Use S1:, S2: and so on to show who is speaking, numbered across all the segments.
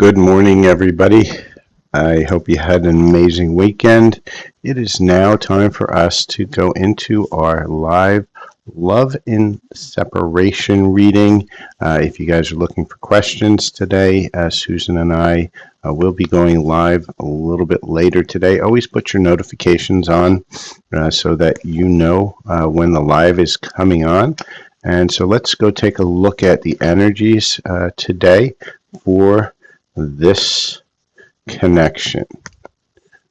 S1: Good morning, everybody. I hope you had an amazing weekend. It is now time for us to go into our live love in separation reading. If you guys are looking for questions today, Susan and I will be going live a little bit later today. Always put your notifications on so that you know when the live is coming on. And so let's go take a look at the energies today for this connection.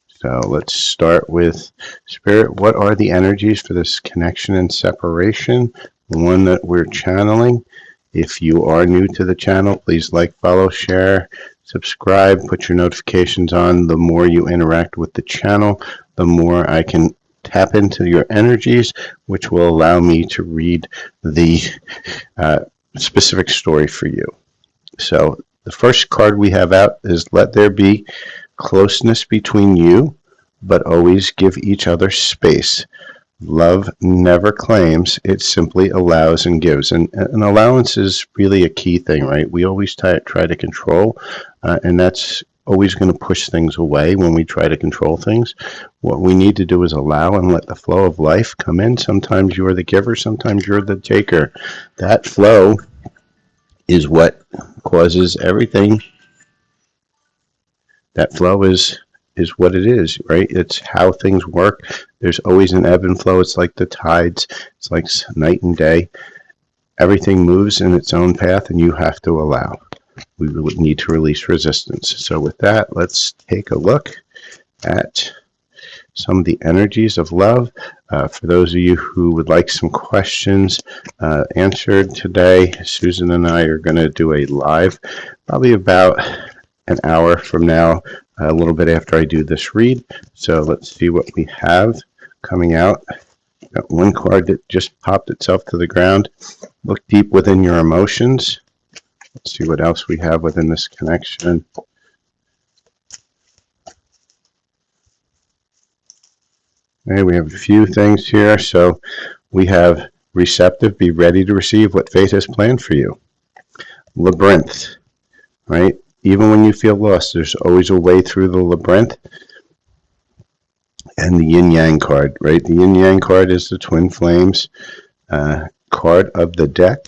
S1: So let's start with Spirit. What are the energies for this connection and separation? The one that we're channeling. If you are new to the channel, please like, follow, share, subscribe, put your notifications on. The more you interact with the channel, the more I can tap into your energies, which will allow me to read the specific story for you. So the first card we have out is Let There Be Closeness Between You, but always give each other space. Love never claims, it simply allows and gives. And an allowance is really a key thing, right? We always try to control, and that's always going to push things away when we try to control things. What we need to do is allow and let the flow of life come in. Sometimes you're the giver, sometimes you're the taker. That flow is what causes everything. That flow is what it is, right? It's how things work. There's always an ebb and flow. It's like the tides. It's like night and day. Everything moves in its own path, and you have to allow. We would need to release resistance. So with that, let's take a look at some of the energies of love. For those of you who would like some questions answered today, Susan and I are going to do a live, probably about an hour from now, a little bit after I do this read. So let's see what we have coming out. Got one card that just popped itself to the ground. Look deep within your emotions. Let's see what else we have within this connection. Okay, we have a few things here. So we have receptive, be ready to receive what fate has planned for you. Labyrinth, right? Even when you feel lost, there's always a way through the labyrinth. And the yin yang card, right? The yin yang card is the twin flames card of the deck.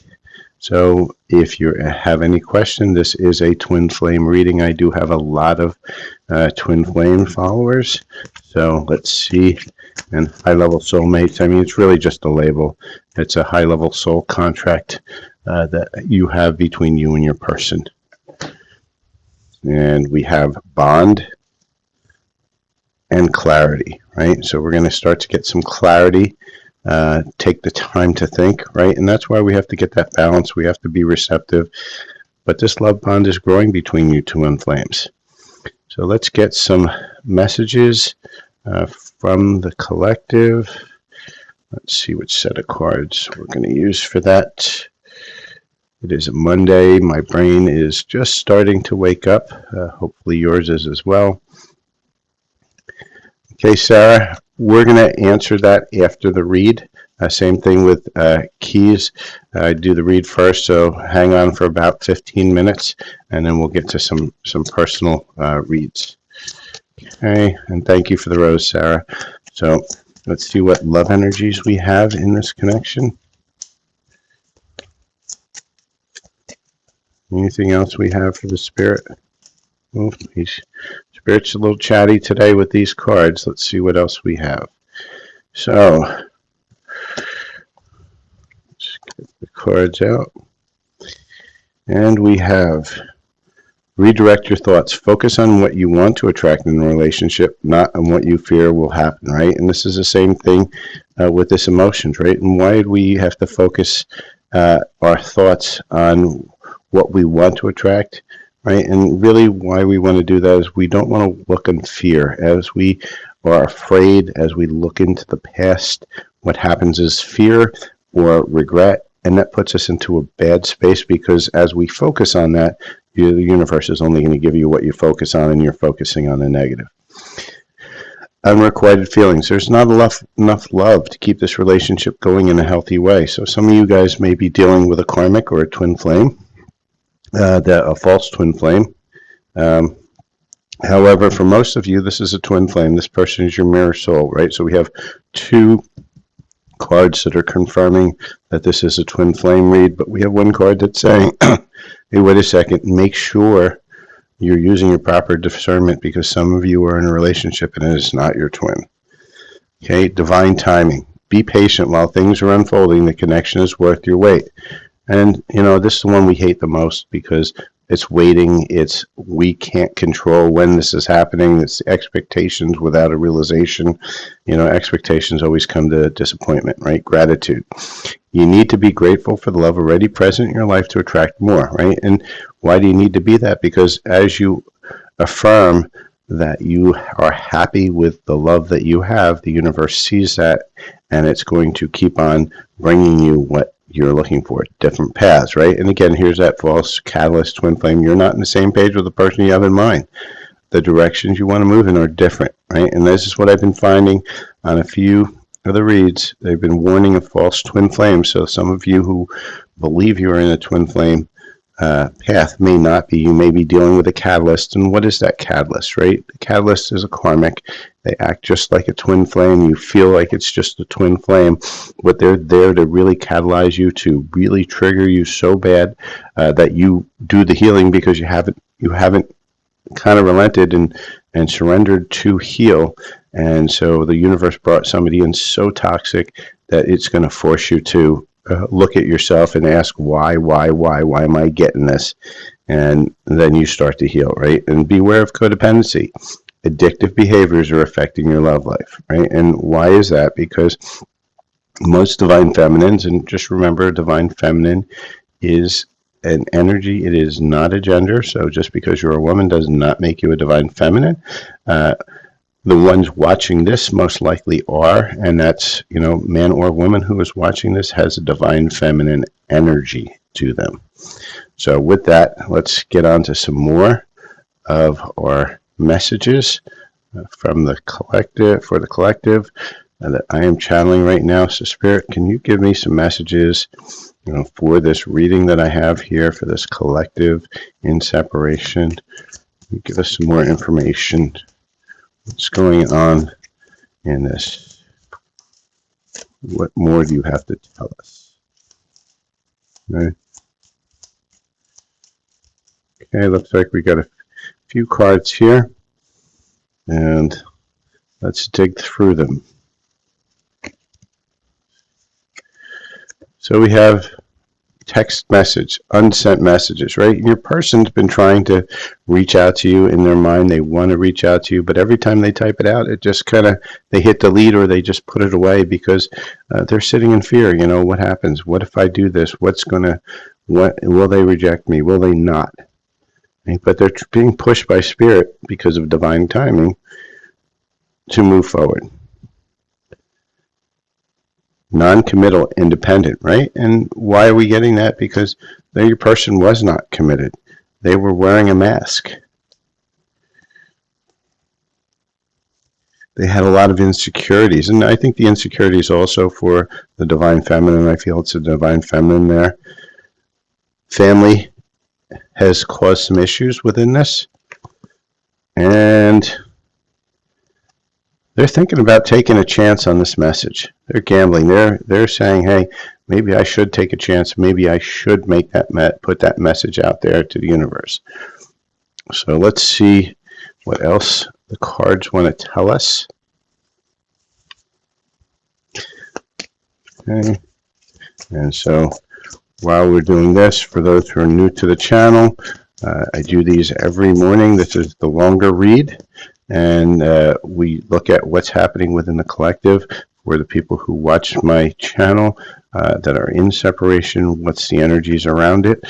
S1: So if you have any question, this is a twin flame reading. I do have a lot of twin flame followers. So let's see. And high-level soulmates, I mean, it's really just a label. It's a high-level soul contract that you have between you and your person. And we have bond and clarity, right? So we're going to start to get some clarity. Take the time to think, right? And that's why we have to get that balance. We have to be receptive. But this love bond is growing between you two in flames. So let's get some messages from the collective. Let's see which set of cards we're going to use for that. It is a Monday. My brain is just starting to wake up. Hopefully yours is as well. Okay, Sarah, we're going to answer that after the read. Same thing with keys. I do the read first, so hang on for about 15 minutes, and then we'll get to some personal reads. Okay, and thank you for the rose, Sarah. So let's see what love energies we have in this connection. Anything else we have for the spirit? Oh, Spirit's a little chatty today with these cards. Let's see what else we have. So, let's get the cards out. And we have redirect your thoughts. Focus on what you want to attract in a relationship, not on what you fear will happen, right? And this is the same thing with this emotions, right? And why do we have to focus our thoughts on what we want to attract, right? And really why we want to do that is we don't want to look in fear. As we are afraid, as we look into the past, what happens is fear or regret, and that puts us into a bad space because as we focus on that, the universe is only going to give you what you focus on, and you're focusing on the negative. Unrequited feelings. There's not enough love to keep this relationship going in a healthy way. So some of you guys may be dealing with a karmic or a twin flame, a false twin flame, Um, However, for most of you, this is a twin flame. This person is your mirror soul, right? So we have two cards that are confirming that this is a twin flame read, but we have one card that's saying, hey, wait a second, make sure you're using your proper discernment because some of you are in a relationship and it is not your twin. Okay, divine timing. Be patient while things are unfolding. The connection is worth your wait. And, this is the one we hate the most because it's waiting. It's we can't control when this is happening. It's expectations without a realization. Expectations always come to disappointment, right? Gratitude. You need to be grateful for the love already present in your life to attract more, right? And why do you need to be that? Because as you affirm that you are happy with the love that you have, the universe sees that and it's going to keep on bringing you what you're looking for, different paths, right? And again, here's that false catalyst twin flame. You're not on the same page with the person you have in mind. The directions you want to move in are different, right? And this is what I've been finding on a few of the reads. They've been warning of false twin flames. So some of you who believe you're in a twin flame path may not be. You may be dealing with a catalyst. And what is that catalyst, right? The catalyst is a karmic. They act just like a twin flame. You feel like it's just a twin flame, but they're there to really catalyze you, to really trigger you so bad that you do the healing because you haven't kind of relented and surrendered to heal. And so the universe brought somebody in so toxic that it's going to force you to look at yourself and ask why am I getting this? And then you start to heal, right? And beware of codependency. Addictive behaviors are affecting your love life, right? And why is that? Because most divine feminines, and just remember, divine feminine is an energy. It is not a gender. So just because you're a woman does not make you a divine feminine. The ones watching this most likely are, and that's, man or woman who is watching this has a divine feminine energy to them. So with that, let's get on to some more of our messages from the collective, for the collective that I am channeling right now. So Spirit, can you give me some messages, for this reading that I have here for this collective in separation? Give us some more information. What's going on in this? What more do you have to tell us? Right. Okay, looks like we got a few cards here, and let's dig through them. So we have text message, unsent messages, right? Your person's been trying to reach out to you in their mind. They want to reach out to you, but every time they type it out, it just they hit delete or they just put it away because they're sitting in fear. What happens? What if I do this? What will they reject me? Will they not? But they're being pushed by spirit because of divine timing to move forward. Non-committal, independent, right? And why are we getting that? Because your person was not committed. They were wearing a mask. They had a lot of insecurities. And I think the insecurities also for the divine feminine. I feel it's a divine feminine there. Family has caused some issues within this. And they're thinking about taking a chance on this message. They're gambling. They're saying, hey, maybe I should take a chance. Maybe I should put that message out there to the universe. So let's see what else the cards want to tell us. Okay. And so while we're doing this, for those who are new to the channel, I do these every morning. This is the longer read. And we look at what's happening within the collective for the people who watch my channel that are in separation, what's the energies around it.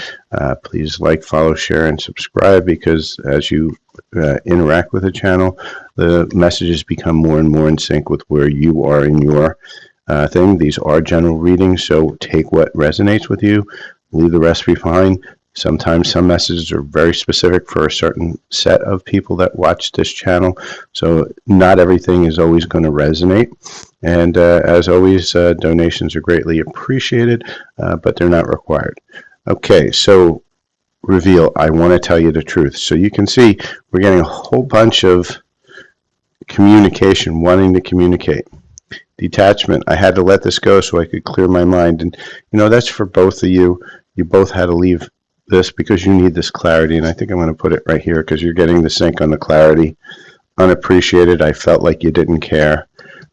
S1: Please like, follow, share, and subscribe because as you interact with the channel, the messages become more and more in sync with where you are in your thing. These are general readings, so take what resonates with you, leave the rest behind. Sometimes some messages are very specific for a certain set of people that watch this channel, so not everything is always going to resonate. And as always, donations are greatly appreciated, but they're not required. Okay, so reveal, I want to tell you the truth. So you can see we're getting a whole bunch of communication, wanting to communicate. Detachment, I had to let this go so I could clear my mind. And, that's for both of you. You both had to leave this because you need this clarity. And I think I'm going to put it right here because you're getting the sync on the clarity. Unappreciated, I felt like you didn't care.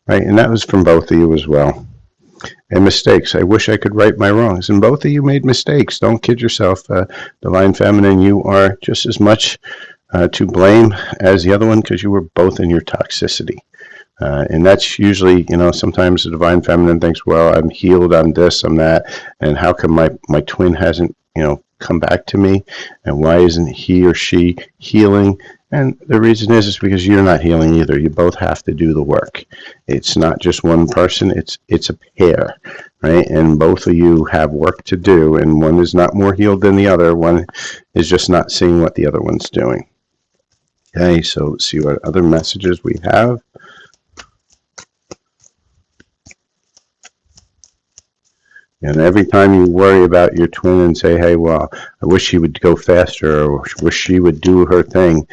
S1: Right? And that was from both of you as well. And mistakes. I wish I could right my wrongs. And both of you made mistakes. Don't kid yourself. Divine Feminine, you are just as much to blame as the other one because you were both in your toxicity. And that's usually, sometimes the Divine Feminine thinks, well, I'm healed, I'm this, I'm that, and how come my twin hasn't, come back to me, and why isn't he or she healing? And the reason is because you're not healing either. You both have to do the work. It's not just one person, it's a pair, right? And both of you have work to do, and one is not more healed than the other. One is just not seeing what the other one's doing. Okay, so let's see what other messages we have. And every time you worry about your twin and say, hey, well, I wish she would go faster, or wish she would do her thing,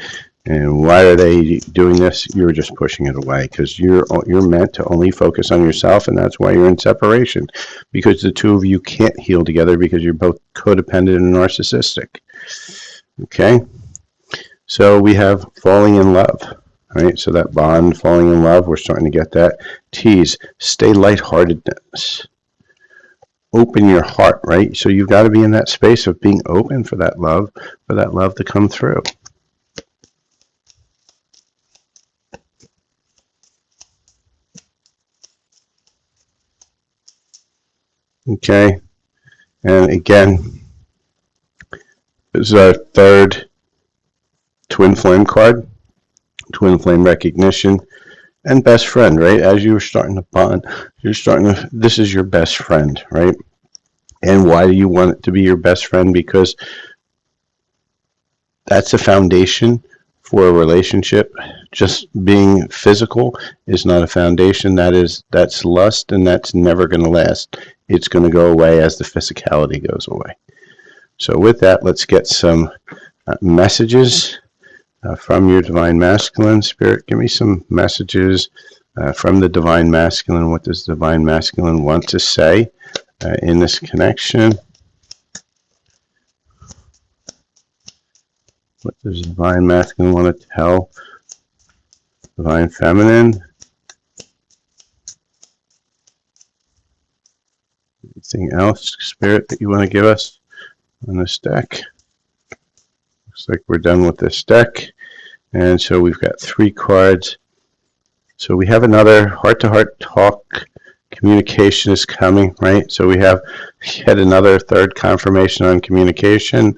S1: and why are they doing this? You're just pushing it away because you're meant to only focus on yourself, and that's why you're in separation, because the two of you can't heal together because you're both codependent and narcissistic. Okay? So we have falling in love. Right? So that bond, falling in love, we're starting to get that. T's, stay lightheartedness. Open your heart, right? So you've got to be in that space of being open for that love to come through. Okay, and again, this is our third twin flame card, twin flame recognition, and best friend, right? As you were starting to bond, this is your best friend, right? And why do you want it to be your best friend? Because that's the foundation for a relationship. Just being physical is not a foundation. That's lust, and that's never going to last. It's going to go away as the physicality goes away. So with that, let's get some messages from your Divine Masculine. Spirit, give me some messages from the Divine Masculine. What does Divine Masculine want to say in this connection? What does Divine Masculine want to tell Divine Feminine? Anything else, Spirit, that you want to give us on this deck? Looks like we're done with this deck. And so we've got 3 cards. So we have another heart-to-heart talk. Communication is coming, right? So we have yet another third confirmation on communication.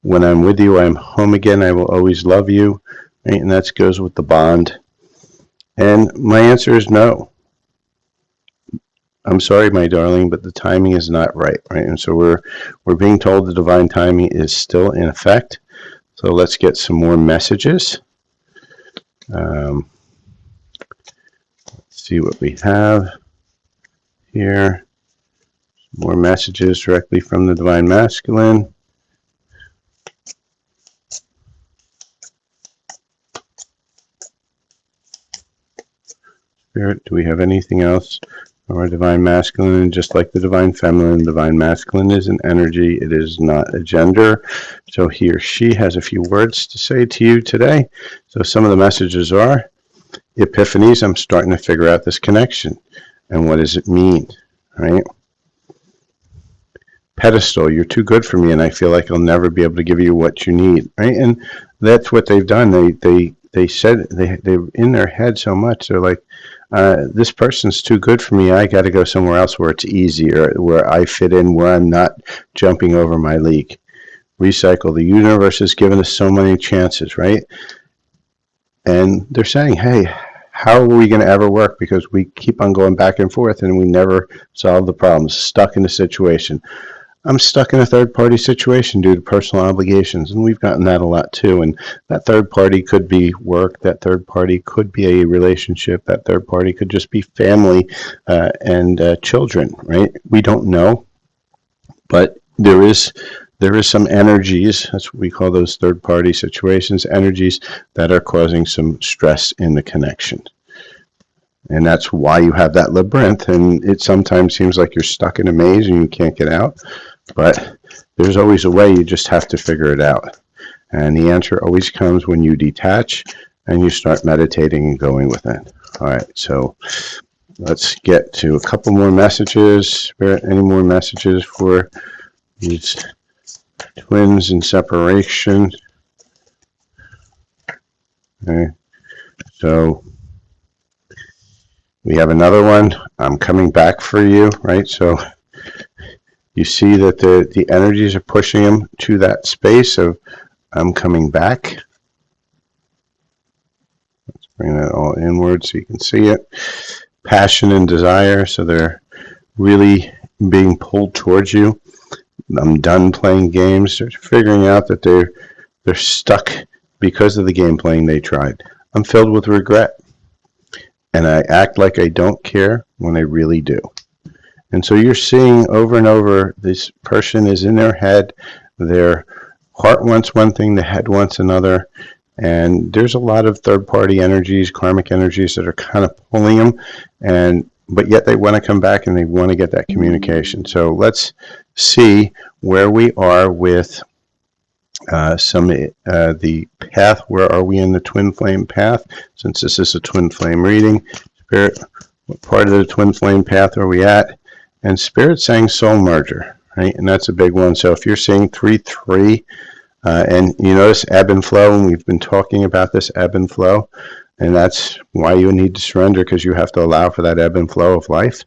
S1: When I'm with you, I'm home again. I will always love you. Right? And that goes with the bond. And my answer is no. I'm sorry, my darling, but the timing is not right, right? And so we're being told the divine timing is still in effect. So let's get some more messages. Let's see what we have here. More messages directly from the Divine Masculine. Spirit, do we have anything else from our Divine Masculine? Just like the Divine Feminine, Divine Masculine is an energy. It is not a gender. So he or she has a few words to say to you today. So some of the messages are, epiphanies, I'm starting to figure out this connection. And what does it mean, right? Pedestal, you're too good for me, and I feel like I'll never be able to give you what you need, right? And that's what they've done. They said they're in their head so much. They're like, this person's too good for me. I got to go somewhere else where it's easier, where I fit in, where I'm not jumping over my league. Recycle. The universe has given us so many chances, right? And they're saying, hey, how are we going to ever work? Because we keep on going back and forth and we never solve the problems. Stuck in a situation. I'm stuck in a third-party situation due to personal obligations, and we've gotten that a lot too. And that third party could be work, that third party could be a relationship, that third party could just be family and children, right? We don't know, but there is there is some energies, that's what we call those third-party situations, energies that are causing some stress in the connection. And that's why you have that labyrinth, and it sometimes seems like you're stuck in a maze and you can't get out, but there's always a way. You just have to figure it out. And the answer always comes when you detach and you start meditating and going within. All right, so let's get to a couple more messages. Spirit, any more messages for these twins in separation? Okay, so we have another one. I'm coming back for you, right? So you see that the energies are pushing them to that space of I'm coming back. Let's bring that all inward so you can see it. Passion and desire, so they're really being pulled towards you. I'm done playing games. They're figuring out that they're stuck because of the game playing they tried. I'm filled with regret, and I act like I don't care when I really do. And so you're seeing over and over, this person is in their head. Their heart wants one thing, the head wants another. And there's a lot of third-party energies, karmic energies that are kind of pulling them, but yet they want to come back and they want to get that communication. So let's see where we are with the path. Where are we in the twin flame path? Since this is a twin flame reading, Spirit, what part of the twin flame path are we at? And Spirit saying soul merger, right? And that's a big one. So if you're seeing 3-3, and you notice ebb and flow, and we've been talking about this ebb and flow, and that's why you need to surrender, because you have to allow for that ebb and flow of life.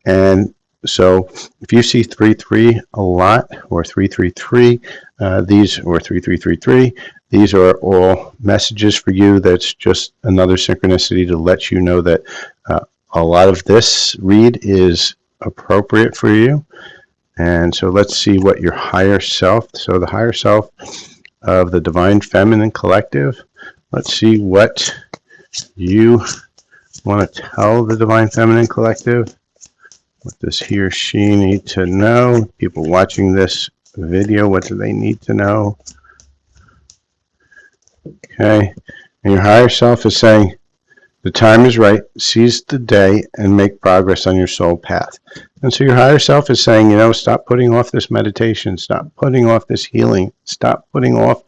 S1: And so if you see 3-3 a lot, or 3-3-3, or 3-3-3-3, these are all messages for you. That's just another synchronicity to let you know that a lot of this read is appropriate for you. And so let's see what your higher self, so the higher self of the Divine Feminine Collective, let's see what you want to tell the Divine Feminine Collective. What does he or she need to know? People watching this video, what do they need to know? Okay, and your higher self is saying, the time is right, seize the day and make progress on your soul path. And so your higher self is saying, stop putting off this meditation, stop putting off this healing, stop putting off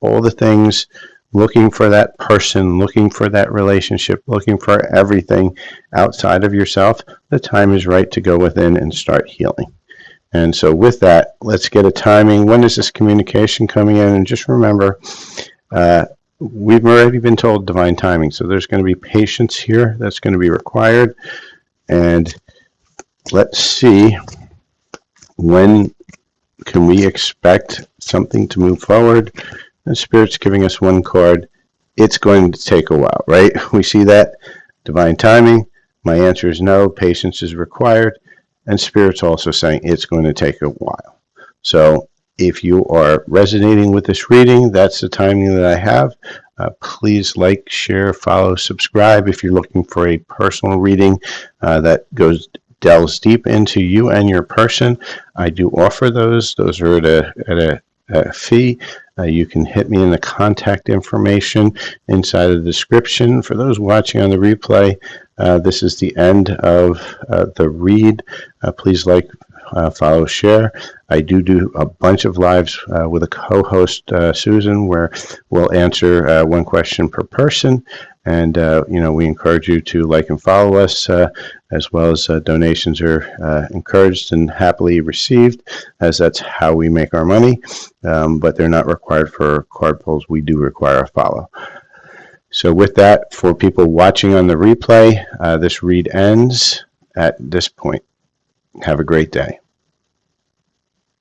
S1: all the things, looking for that person, looking for that relationship, looking for everything outside of yourself. The time is right to go within and start healing. And so with that, let's get a timing. When is this communication coming in? And just remember, we've already been told divine timing, so there's going to be patience here that's going to be required. And let's see, when can we expect something to move forward? And Spirit's giving us one card. It's going to take a while, right? We see that divine timing. My answer is no, patience is required. And Spirit's also saying it's going to take a while. So if you are resonating with this reading, that's the timing that I have. Please like, share, follow, subscribe. If you're looking for a personal reading that delves deep into you and your person, I do offer those. Those are at a fee. You can hit me in the contact information inside of the description. For those watching on the replay, this is the end of the read. Please like, follow, share. I do a bunch of lives with a co-host, Susan, where we'll answer one question per person. And, we encourage you to like and follow us, as well as donations are encouraged and happily received, as that's how we make our money. But they're not required for card pulls. We do require a follow. So with that, for people watching on the replay, this read ends at this point. Have a great day.